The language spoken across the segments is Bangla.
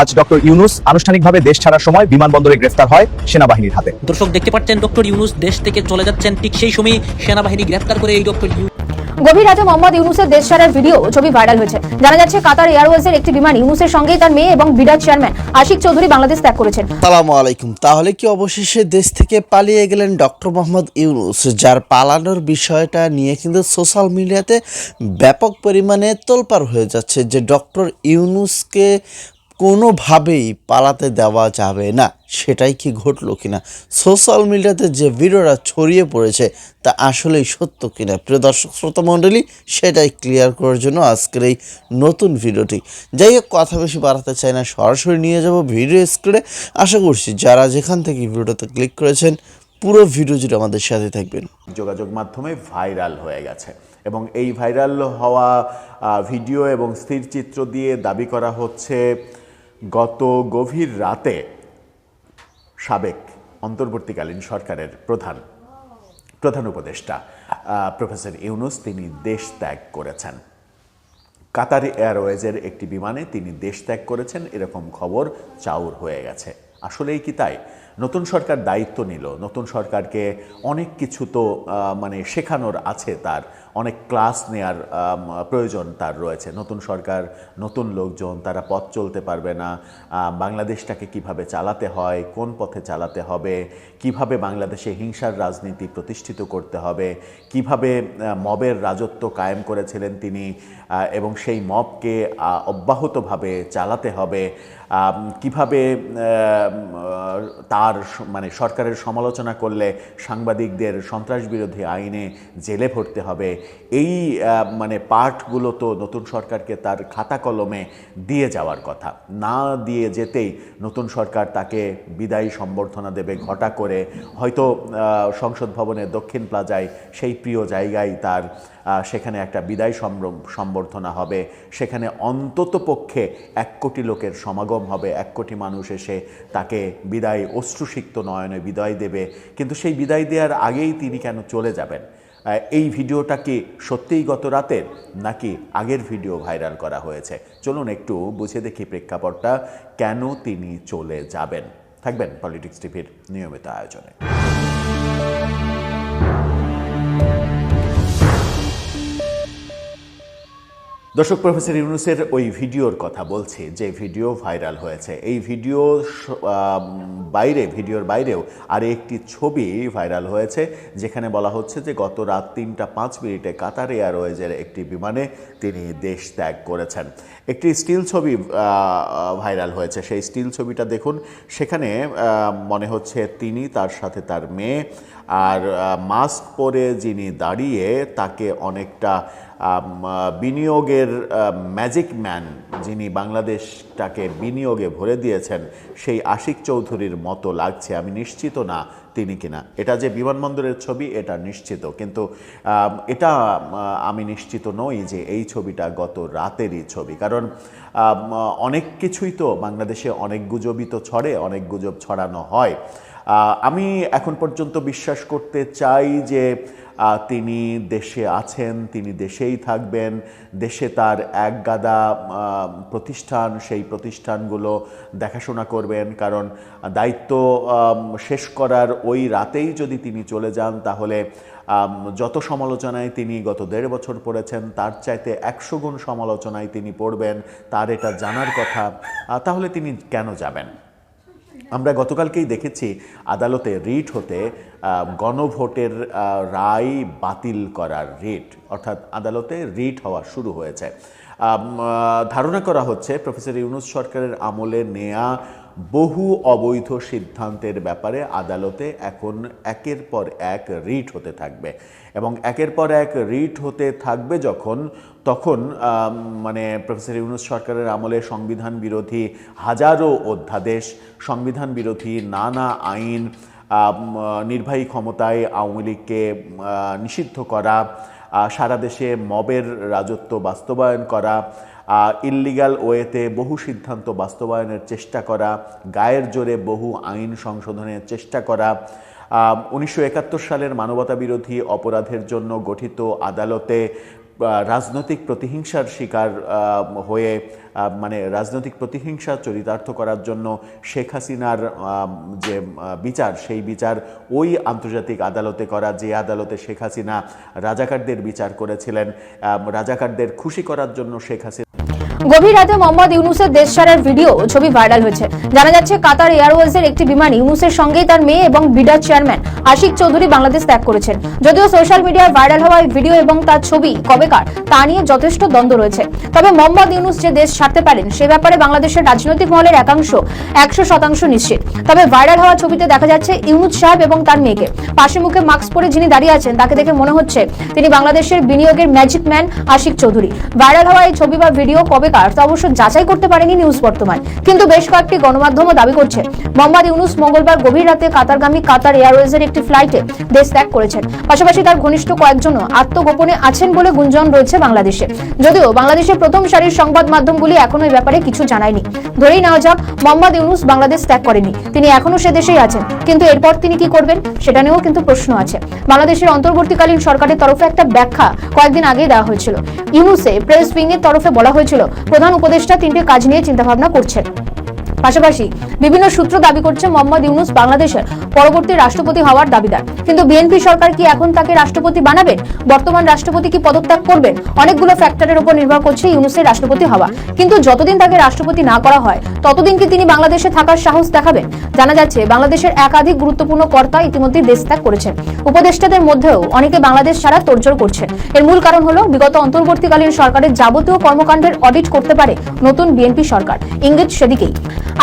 আজ ডক্টর ইউনূস আনুষ্ঠানিকভাবে দেশ ছাড়ার সময় বিমানবন্দরে গ্রেফতার হয় সেনাবাহিনীর হাতে। দর্শক দেখতে পাচ্ছেন ডক্টর ইউনূস দেশ থেকে চলে যাচ্ছেন, ঠিক সেই সময় সেনাবাহিনী গ্রেফতার করে এই ডক্টর গভীর রাতে মোহাম্মদ ইউনূসের দেশ ছাড়ার ভিডিও ছবি ভাইরাল হয়েছে। জানা যাচ্ছে কাতার এয়ারওয়েজের একটি বিমান ইউনূসের সঙ্গেই তার মেয়ে এবং বিডার চেয়ারম্যান আশিক চৌধুরী বাংলাদেশ ত্যাগ করেছেন। আসসালামু আলাইকুম। তাহলে কি অবশেষে দেশ থেকে পালিয়ে গেলেন ডক্টর মোহাম্মদ ইউনূস, যার পালানোর বিষয়টা নিয়ে কিন্তু সোশ্যাল মিডিয়াতে ব্যাপক পরিমাণে তোলপাড় হয়ে যাচ্ছে যে ডক্টর ইউনূসকে কোনোভাবেই পালাতে দেওয়া যাবে না। সেটাই কি ঘটলো কিনা, সোশ্যাল মিডিয়াতে যে ভিডিওটা ছড়িয়ে পড়েছে তা আসলেই সত্য কিনা, প্রিয় দর্শক শ্রোতা মণ্ডলী, সেটাই ক্লিয়ার করার জন্য আজকের এই নতুন ভিডিওটি। যাই হোক, কথা বেশি বাড়াতে চাই না, সরাসরি নিয়ে যাব ভিডিও স্ক্রিনে। আশা করছি যারা যেখান থেকে ভিডিওটাতে ক্লিক করেছেন পুরো ভিডিও জুড়ে আমাদের সাথে থাকবেন। যোগাযোগ মাধ্যমে ভাইরাল হয়ে গেছে এবং এই ভাইরাল হওয়া ভিডিও এবং স্থিরচিত্র দিয়ে দাবি করা হচ্ছে গত গভীর রাতে সাবেক অন্তর্বর্তীকালীন সরকারের প্রধান উপদেষ্টা প্রফেসর ইউনূস তিনি দেশ ত্যাগ করেছেন। কাতার এয়ারওয়েজের একটি বিমানে তিনি দেশ ত্যাগ করেছেন, এরকম খবর চাউর হয়ে গেছে। আসলেই কি তাই? নতুন সরকার দায়িত্ব নিল, নতুন সরকারকে অনেক কিছু তো মানে শেখানোর আছে, তার অনেক ক্লাস নেয়ার প্রয়োজন তার রয়েছে। নতুন সরকার, নতুন লোকজন, তারা পথ চলতে পারবে না। বাংলাদেশটাকে কিভাবে চালাতে হয়, কোন পথে চালাতে হবে, কিভাবে বাংলাদেশে হিংসার রাজনীতি প্রতিষ্ঠিত করতে হবে, কিভাবে মবের রাজত্ব কায়েম করেছিলেন তিনি এবং সেই মবকে অব্যাহতভাবে চালাতে হবে, কিভাবে তার মানে সরকারের সমালোচনা করলে সাংবাদিকদের সন্ত্রাস বিরোধী আইনে জেলে ভরতে হবে, এই মানে পার্টগুলো তো নতুন সরকারকে তার খাতা কলমে দিয়ে যাওয়ার কথা। না দিয়ে যেতেই নতুন সরকার তাকে বিদায়ী সম্বর্ধনা দেবে ঘটা করে, হয়তো সংসদ ভবনের দক্ষিণ প্লাজায়, সেই প্রিয় জায়গায় তার সেখানে একটা বিদায় সম্বর্ধনা হবে। সেখানে অন্তত পক্ষে 1 কোটি লোকের সমাগম হবে, 1 কোটি মানুষ এসে তাকে বিদায় অশ্রুসিক্ত নয়নে বিদায় দেবে। কিন্তু সেই বিদায় দেওয়ার আগেই তিনি কেন চলে যাবেন? এই ভিডিওটা কি সত্যিই গত রাতের, নাকি আগের ভিডিও ভাইরাল করা হয়েছে? চলুন একটু বুঝে দেখি প্রেক্ষাপটটা, কেন তিনি চলে যাবেন। থাকবেন পলিটিক্স টিভির নিয়মিত আয়োজনে। দর্শক, প্রফেসর ইউনূসের ওই ভিডিওর কথা বলছি যে ভিডিও ভাইরাল হয়েছে। এই ভিডিওর বাইরেও আর একটি ছবি ভাইরাল হয়েছে, যেখানে বলা হচ্ছে যে গত রাত 3টা 5 মিনিটে কাতার এয়ারওয়েজের একটি বিমানে তিনি দেশ ত্যাগ করেছেন। একটি স্টিল ছবি ভাইরাল হয়েছে, সেই স্টিল ছবিটা দেখুন। সেখানে মনে হচ্ছে তিনি, তার সাথে তার মেয়ে, আর মাস্ক পরে যিনি দাঁড়িয়ে, তাকে অনেকটা বিনিয়োগের ম্যাজিক ম্যান, যিনি বাংলাদেশটাকে বিনিয়োগে ভরে দিয়েছেন, সেই আশিক চৌধুরীর মতো লাগছে। আমি নিশ্চিত না তিনি কিনা। এটা যে বিমানবন্দরের ছবি এটা নিশ্চিত, কিন্তু এটা আমি নিশ্চিত নই যে এই ছবিটা গত রাতেরই ছবি। কারণ অনেক কিছুই তো বাংলাদেশে, অনেক গুজবই তো ছড়ে, অনেক গুজব ছড়ানো হয়। আমি এখন পর্যন্ত বিশ্বাস করতে চাই যে তিনি দেশে আছেন, তিনি দেশেই থাকবেন, দেশে তার এক গাদা প্রতিষ্ঠান, সেই প্রতিষ্ঠানগুলো দেখাশোনা করবেন। কারণ দায়িত্ব শেষ করার ওই রাতেই যদি তিনি চলে যান, তাহলে যত সমালোচনায় তিনি গত 1.5 বছর পড়েছেন, তার চাইতে 100 গুণ সমালোচনায় তিনি পড়বেন, তার এটা জানার কথা। তাহলে তিনি কেন যাবেন? আমরা গতকালকেই দেখেছি আদালতে রিট হতে গণভোটের রায় বাতিল করার রিট, অর্থাৎ আদালতে রিট হওয়া শুরু হয়েছে। ধারণা করা হচ্ছে প্রফেসর ইউনূস সরকারের আমলে নেয়া বহু অবৈধ সিদ্ধান্তের ব্যাপারে আদালতে এখন একের পর এক রিট হতে থাকবে, এবং একের পর এক রিট হতে থাকবে তখন মানে প্রফেসর ইউনূস সরকারের আমলে সংবিধান বিরোধী হাজারো অধ্যাদেশ, সংবিধান বিরোধী নানা আইন, নির্বাহী ক্ষমতায় আওয়ামী লীগকে নিষিদ্ধ করা, সারা দেশে মবের রাজত্ব বাস্তবায়ন করা, ইল্লিগাল ওয়েতে বহু সিদ্ধান্ত বাস্তবায়নের চেষ্টা করা, গায়ের জোরে বহু আইন সংশোধনের চেষ্টা করা, 1971 সালের মানবতা বিরোধী অপরাধের জন্য গঠিত আদালতে রাজনৈতিক প্রতিহিংসার শিকার হয়ে মানে রাজনৈতিক প্রতিহিংসা চরিতার্থ করার জন্য শেখ হাসিনার যে বিচার, সেই বিচার ওই আন্তর্জাতিক আদালতে করা, যে আদালতে শেখ হাসিনা রাজাকারদের বিচার করেছিলেন, রাজাকারদের খুশি করার জন্য শেখ হাসিনা গভীর রাতে মোহাম্মদ ইউনুসের দেশ ছাড়ার ভিডিও ছবি ভাইরাল হয়েছে। জানা যাচ্ছে কাতার এয়ারওয়েজের একটি বিমান ইউনুসের সঙ্গেই তার মেয়ে এবং বিডার চেয়ারম্যান আশিক চৌধুরী বাংলাদেশ ত্যাগ করেছেন। যদিও সোশ্যাল মিডিয়ায় ভাইরাল হওয়া ভিডিও এবং তার ছবি কবেকার তা নিয়ে যথেষ্ট দ্বন্দ্ব রয়েছে। তবে মোহাম্মদ ইউনুস যে দেশ ছাড়তে পারেন সে ব্যাপারে বাংলাদেশের রাজনৈতিক মহলের একাংশ 100% নিশ্চিত। তবে ভাইরাল হওয়া ছবিতে দেখা যাচ্ছে ইউনুস সাহেব এবং তার মেয়েকে। পাশে মুখে মাস্ক পরে যিনি দাঁড়িয়ে আছেন তাকে দেখে মনে হচ্ছে তিনি বাংলাদেশের বিনিয়োগের magic man Ashiq Chowdhury. Viral হওয়া এই ছবি বা ভিডিও কবে তা অবশ্য যাচাই করতে পারেনি নিউজ বর্তমান, কিন্তু বেশ কয়েকটি গণমাধ্যমও দাবি করছে মোহাম্মদ ইউনুস মঙ্গলবার গভীর রাতে কাতারগামী কাতার এয়ারওয়েজের একটি ফ্লাইটে দেশ ত্যাগ করেছেন। পাশাপাশি তার ঘনিষ্ঠ কয়েকজনও আত্মগোপনে আছেন বলে গুঞ্জন রয়েছে বাংলাদেশে। যদিও বাংলাদেশের প্রথম সারির সংবাদ মাধ্যমগুলি এখনো এই ব্যাপারে কিছু জানায়নি। ধরেই নেওয়া যাক মোহাম্মদ ইউনুস বাংলাদেশ ত্যাগ করেনি, তিনি এখনো সে দেশেই আছেন, কিন্তু এরপর তিনি কি করবেন সেটা নিয়েও কিন্তু প্রশ্ন আছে। বাংলাদেশের অন্তর্বর্তীকালীন সরকারের তরফে একটা ব্যাখ্যা কয়েকদিন আগে দেওয়া হয়েছিল। ইউনুসে প্রেস উইং এর তরফে বলা হয়েছিল প্রধান উপদেষ্টা 3টে কাজ নিয়ে চিন্তাভাবনা করছেন। পাশাপাশি বিভিন্ন সূত্র দাবি করছে মোহাম্মদ ইউনুস বাংলাদেশের পরবর্তী রাষ্ট্রপতি হওয়ার দাবিদার। কিন্তু বিএনপি সরকার কি এখন তাকে রাষ্ট্রপতি বানাবেন? বর্তমান রাষ্ট্রপতি কি পদত্যাগ করবেন? অনেকগুলো ফ্যাক্টরের উপর নির্ভর করছে ইউনুসের রাষ্ট্রপতি হওয়া। কিন্তু যতদিন তাকে রাষ্ট্রপতি না করা হয় ততদিন কি তিনি বাংলাদেশে থাকার সাহস দেখাবেন? জানা যাচ্ছে বাংলাদেশের একাধিক গুরুত্বপূর্ণ কর্তা ইতিমধ্যে দেশ ত্যাগ করেছেন। উপদেষ্টাদের মধ্যেও অনেকে বাংলাদেশ ছাড়া তোড়জোড় করছেন। এর মূল কারণ হলো বিগত অন্তর্বর্তীকালীন সরকারের যাবতীয় কর্মকাণ্ডের অডিট করতে পারে নতুন বিএনপি সরকার। ইঙ্গিত সেদিকেই।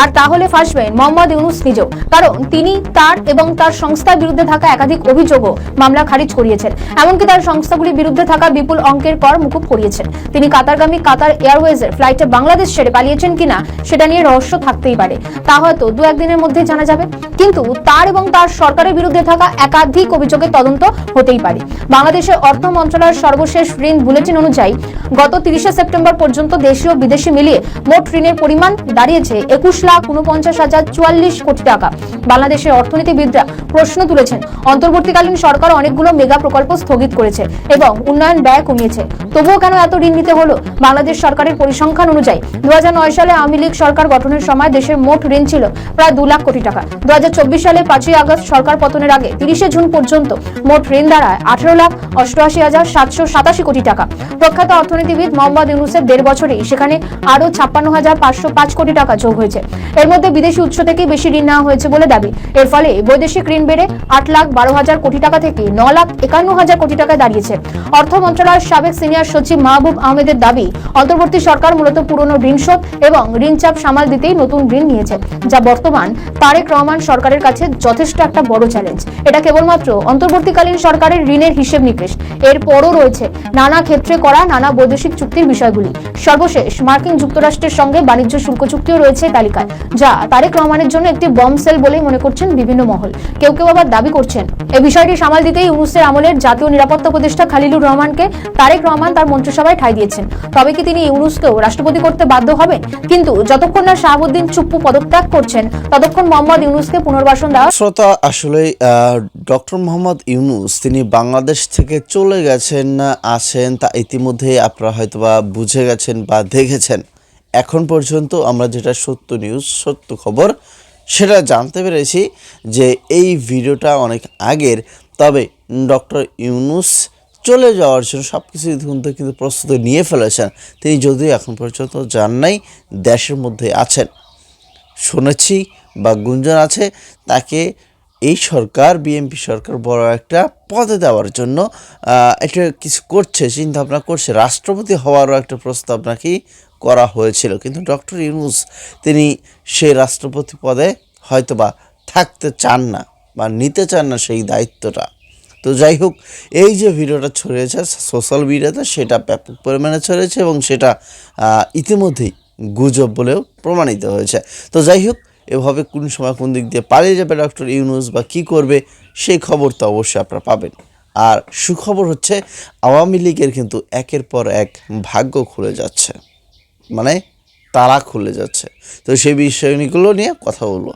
আর তাহলে ফাঁসবেন মোহাম্মদ ইউনুস নিজেও, কারণ তিনি তার এবং তার সংস্থার বিরুদ্ধে থাকা একাধিক অভিযোগও মামলা খারিজ করিয়েছেন। এমনকি তার সংস্থাগুলির বিরুদ্ধে থাকা বিপুল অঙ্কের কর মুকুব করিয়েছেন। তিনি কাতারগামী কাতার এয়ারওয়েজের ফ্লাইটে বাংলাদেশ ছেড়ে পালিয়েছেন কিনা সেটা নিয়ে রহস্য থাকতেই পারে, তা হয়তো 2-1 দিনের মধ্যে জানা যাবে। কিন্তু তার এবং তার সরকারের বিরুদ্ধে থাকা একাধিক অভিযোগের তদন্ত হতেই পারে। বাংলাদেশের অর্থ মন্ত্রণালয়ের সর্বশেষ ঋণ বুলেটিন অনুযায়ী গত 30 সেপ্টেম্বর পর্যন্ত দেশীয় বিদেশি মিলিয়ে মোট ঋণের পরিমাণ দাঁড়িয়েছে 21,49,044 কোটি টাকা। বাংলাদেশের অর্থনীতিবিদরা প্রশ্ন তুলেছেন, অন্তর্বর্তীকালীন সরকার অনেকগুলো মেগা প্রকল্প স্থগিত করেছে এবং উন্নয়ন ব্যয় কমিয়েছে, তবুও কেন এত ঋণ নিতে হলো? বাংলাদেশ সরকারের পরিসংখ্যান অনুযায়ী 2009 সালে আওয়ামী লীগ সরকার গঠনের সময় দেশের মোট ঋণ ছিল প্রায় 2 লাখ কোটি টাকা। 2024 সালে 5 আগস্ট সরকার পতনের আগে 30 জুন পর্যন্ত মোট ঋণ দাঁড়ায় 18,88,787 কোটি টাকা। প্রখ্যাত অর্থনীতিবিদ মোহাম্মদ ইউনুসের 1.5 বছরেই সেখানে আরো 56,505 কোটি টাকা যোগ হয়েছে। এর মধ্যে বিদেশি উৎস থেকে বেশি ঋণ নেওয়া হয়েছে বলে দাবি। এর ফলে বৈদেশিক ঋণ বেড়ে 8,12,000 কোটি টাকা থেকে 9,51,000 কোটি টাকায় দাঁড়িয়েছে। অর্থ মন্ত্রণালয়ের সাবেক সিনিয়র সচিব মাহবুব আহমেদের দাবি, অন্তর্বর্তী সরকার মূলত পুরনো ঋণ শোধ এবং ঋণ চাপ সামাল দিতেই নতুন ঋণ নিয়েছে, যা বর্তমান তারেক রহমান সরকারের কাছে যথেষ্ট একটা বড় চ্যালেঞ্জ। এটা কেবলমাত্র অন্তর্বর্তীকালীন সরকারের ঋণের হিসেব নিকেশ, এরপরও রয়েছে নানা ক্ষেত্রে করা নানা বৈদেশিক চুক্তির বিষয়গুলি। সর্বশেষ মার্কিন যুক্তরাষ্ট্রের সঙ্গে বাণিজ্য শুল্ক চুক্তিও রয়েছে তালিকায়, যা তারেক রহমানের জন্য একটি বম সেল বলেই মনে করছেন বিভিন্ন মহল। কেউ কেউ আবার দাবি করছেন এই বিষয়টি সামাল দিতেই ইউনুসের আমলের জাতীয় নিরাপত্তা উপদেষ্টা খালিলুর রহমানকে তারেক রহমান তার মন্ত্রিসভায় ঠাঁই দিয়েছেন। তবে কি তিনি ইউনুসকেও রাষ্ট্রপতি করতে বাধ্য হবেন? কিন্তু যতক্ষণ না শাহাবুদ্দিন চুপ্পু পদত্যাগ করছেন ততক্ষণ মোহাম্মদ ইউনুসকে পুনর্বাসন দেওয়া। শ্রোতা, আসলে ডক্টর মোহাম্মদ ইউনুস তিনি বাংলাদেশ থেকে চলে গেছেন না আছেন তা ইতিমধ্যে আপনারা হয়তোবা বুঝে গেছেন বা দেখেছেন। এখন পর্যন্ত আমরা যেটা সত্য নিউজ, সত্য খবর সেটা জানতে পেরেছি যে এই ভিডিওটা অনেক আগের। তবে ডক্টর ইউনুস চলে যাওয়ার জন্য সব কিছু ইতিমধ্যে কিন্তু প্রস্তুতি নিয়ে ফেলেছেন। তিনি যদিও এখন পর্যন্ত যান নাই, দেশের মধ্যে আছেন। শুনেছি বা গুঞ্জন আছে তাকে এই সরকার, বিএনপি সরকার বড় একটা পদে দেওয়ার জন্য এটা কিছু করছে, চিন্তাভাবনা করছে। রাষ্ট্রপতি হওয়ারও একটা প্রস্তাব নাকি করা হয়েছিল, কিন্তু ডক্টর ইউনুস তিনি সেই রাষ্ট্রপতি পদে হয়তোবা থাকতে চান না বা নিতে চান না সেই দায়িত্বটা। তো যাই হোক, এই যে ভিডিওটা ছড়িয়েছে সোশ্যাল মিডিয়াতে, সেটা ব্যাপক পরিমাণে ছড়িয়েছে এবং সেটা ইতিমধ্যেই গুজব বলেও প্রমাণিত হয়েছে। তো যাই হোক, এভাবে কোন সময় কোন দিক দিয়ে পালিয়ে যাবে ডক্টর ইউনুস বা কী করবে সেই খবর তো অবশ্যই আপনারা পাবেন। আর সুখবর হচ্ছে আওয়ামী লীগের কিন্তু একের পর এক ভাগ্য খুলে যাচ্ছে, মানে তালা খুলে যাচ্ছে। তো সেই বিষয়গুলো নিয়ে কথা বলবো।